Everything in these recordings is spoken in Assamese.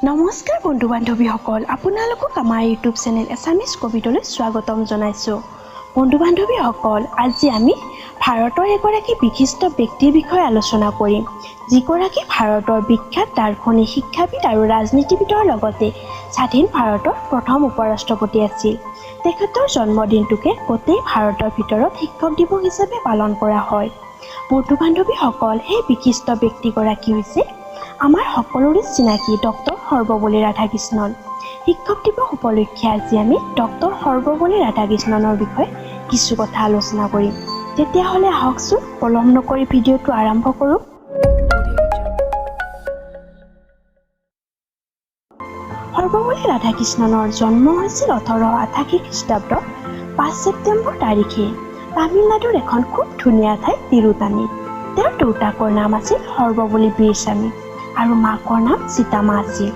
নমস্কাৰ বন্ধু বান্ধৱীসকল, আপোনালোকক আমাৰ ইউটিউব চেনেল এছামিজ কবিতালৈ স্বাগতম জনাইছোঁ। বন্ধু বান্ধৱীসকল, আজি আমি ভাৰতৰ এগৰাকী বিশিষ্ট ব্যক্তিৰ বিষয়ে আলোচনা কৰিম, যিগৰাকী ভাৰতৰ বিখ্যাত দাৰ্শনিক, শিক্ষাবিদ আৰু ৰাজনীতিবিদৰ লগতে স্বাধীন ভাৰতৰ প্ৰথম উপৰাষ্ট্ৰপতি আছিল। তেখেতৰ জন্মদিনটোকে গোটেই ভাৰতৰ ভিতৰত শিক্ষক দিৱস হিচাপে পালন কৰা হয়। বন্ধু বান্ধৱীসকল, সেই বিশিষ্ট ব্যক্তিগৰাকী হৈছে আমাৰ সকলোৰে চিনাকি ডক্টৰ সৰ্বপল্লী ৰাধাকৃষ্ণন। শিক্ষক দিৱস উপলক্ষে আজি আমি ডক্টৰ সৰ্বপল্লী ৰাধাকৃষ্ণনৰ বিষয়ে কিছু কথা আলোচনা কৰিম। তেতিয়াহ'লে আহকচোন পলম নকৰি ভিডিঅ'টো আৰম্ভ কৰোঁ। সৰ্বপল্লী ৰাধাকৃষ্ণনৰ জন্ম হৈছিল 1888 খ্ৰীষ্টাব্দৰ 5 ছেপ্টেম্বৰ তাৰিখে তামিলনাডুৰ এখন খুব ধুনীয়া ঠাই তিৰুতানীত। তেওঁৰ দেউতাকৰ নাম আছিল সৰ্বপল্লী বীৰস্বামী আৰু মাকৰ নাম সীতামা আছিল।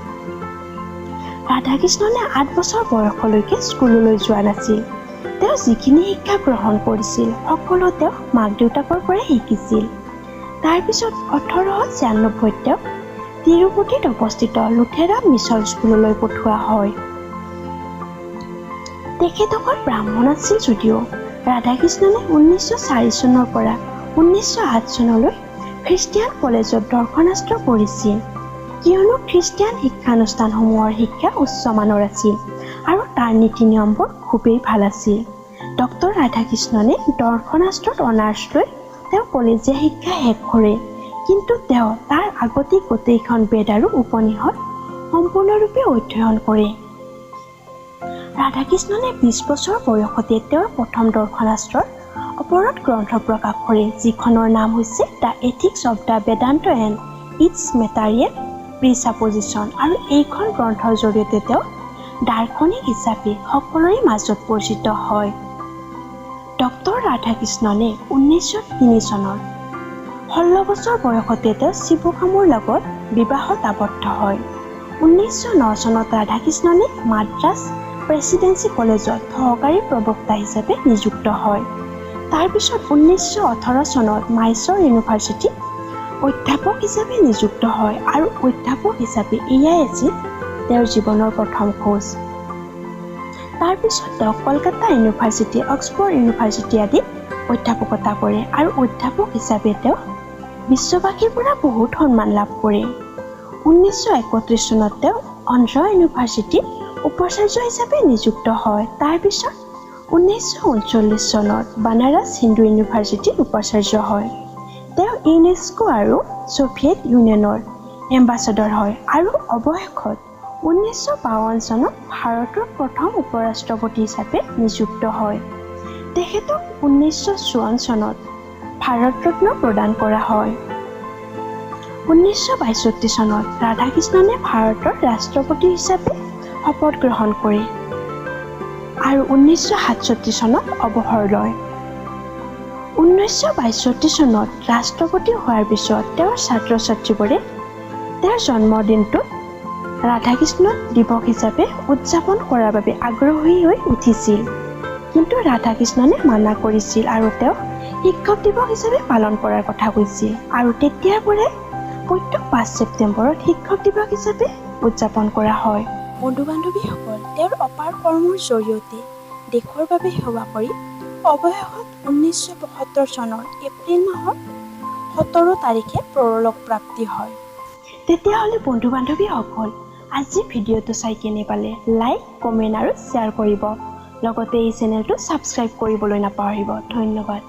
ৰাধাকৃষ্ণনে 8 বছৰ বয়সলৈকে স্কুললৈ যোৱা নাছিল। তেওঁ যিখিনি শিক্ষা গ্ৰহণ কৰিছিল সকলো তেওঁ মাক দেউতাকৰ পৰাই শিকিছিল। তাৰপিছত 1896 তেওঁ তিৰুপতিত অৱস্থিত লুথেৰান মিছন স্কুললৈ পঠোৱা হয়। তেখেতসকল ব্ৰাহ্মণ আছিল যদিও ৰাধাকৃষ্ণনে 1904 চনৰ পৰা 1908 চনলৈ খ্ৰীষ্টিয়ান কলেজত দৰ্শনাস্ত্ৰ পঢ়িছিল, কিয়নো খ্ৰীষ্টিয়ান শিক্ষানুষ্ঠানসমূহৰ শিক্ষা উচ্চমানৰ আছিল আৰু তাৰ নীতি নিয়মবোৰ খুবেই ভাল আছিল। ডক্টৰ ৰাধাকৃষ্ণনে দৰ্শনাস্ত্ৰত অনাৰ্ছ লৈ তেওঁ কলেজীয়া শিক্ষা শেষ কৰে, কিন্তু তেওঁ তাৰ আগতেই গোটেইখন বেদ আৰু উপনিষদ সম্পূৰ্ণৰূপে অধ্যয়ন কৰে। ৰাধাকৃষ্ণনে 20 বছৰ বয়সতে তেওঁৰ প্ৰথম দৰ্শনাস্ত্ৰৰ ওপৰত গ্ৰন্থ প্ৰকাশ কৰে, যিখনৰ নাম হৈছে the ethics of the Vedanta and its material presupposition, আৰু এইখন গ্ৰন্থৰ জৰিয়তে তেওঁ দাৰ্শনিক হিচাপে সকলোৰে মাজত পৰিচিত হয়। ডক্টৰ ৰাধাকৃষ্ণনে 1903 চনৰ 16 বছৰ বয়সতে তেওঁ শিৱকামুৰ লগত বিবাহত আবদ্ধ হয়। 1909 চনত ৰাধাকৃষ্ণনে মাদ্ৰাজ প্ৰেচিডেঞ্চি কলেজত সহকাৰী প্ৰবক্তা হিচাপে নিযুক্ত হয়। তাৰপিছত 1918 চনত মাইচৰ ইউনিভাৰ্চিটিত অধ্যাপক হিচাপে নিযুক্ত হয়, আৰু অধ্যাপক হিচাপে এয়াই আছিল তেওঁৰ জীৱনৰ প্ৰথম খোজ। তাৰপিছত তেওঁ কলকাতা ইউনিভাৰ্চিটি, অক্সফৰ্ড ইউনিভাৰ্চিটি আদিত অধ্যাপকতা কৰে, আৰু অধ্যাপক হিচাপে তেওঁ বিশ্ববাসীৰ পৰা বহুত সন্মান লাভ কৰে। 1931 চনত তেওঁ অন্ধ্ৰ ইউনিভাৰ্চিটিত উপাচাৰ্য হিচাপে নিযুক্ত হয়। তাৰপিছত 1939 চনত বানাৰস হিন্দু ইউনিভাৰ্চিটিত উপাচাৰ্য হয়। তেওঁ ইউনেস্কো আৰু ছোভিয়েট ইউনিয়নৰ এম্বাছাডৰ হয়, আৰু অৱশেষত 1952 চনত ভাৰতৰ প্ৰথম উপৰাষ্ট্ৰপতি হিচাপে নিযুক্ত হয়। তেখেতক 1954 চনত ভাৰত ৰত্ন প্ৰদান কৰা হয়। 1962 চনত ৰাধাকৃষ্ণনে ভাৰতৰ ৰাষ্ট্ৰপতি হিচাপে শপত গ্ৰহণ কৰে আৰু 1967 চনত অৱসৰ লয়। 1962 চনত ৰাষ্ট্ৰপতি হোৱাৰ পিছত তেওঁৰ ছাত্ৰ ছাত্ৰীবোৰে তেওঁৰ জন্মদিনটোত ৰাধাকৃষ্ণ দিৱস হিচাপে উদযাপন কৰাৰ বাবে আগ্ৰহী হৈ উঠিছিল, কিন্তু ৰাধাকৃষ্ণনে মানা কৰিছিল আৰু তেওঁ শিক্ষক দিৱস হিচাপে পালন কৰাৰ কথা কৈছিল, আৰু তেতিয়াৰ পৰাই প্ৰত্যেক 5 ছেপ্টেম্বৰত শিক্ষক দিৱস হিচাপে উদযাপন কৰা হয়। বন্ধু বান্ধৱীসকল, তেওঁৰ অপাৰ কৰ্মৰ জৰিয়তে দেশৰ বাবে সেৱা কৰি অৱশেষত 1972 চনৰ এপ্ৰিল মাহৰ 17 তাৰিখে পৰলোক প্ৰাপ্তি হয়। তেতিয়াহ'লে বন্ধু বান্ধৱীসকল, আজি ভিডিঅ'টো চাই কেনে পালে লাইক, কমেণ্ট আৰু শ্বেয়াৰ কৰিব, লগতে এই চেনেলটো ছাবস্ক্ৰাইব কৰিবলৈ নাপাহৰিব। ধন্যবাদ।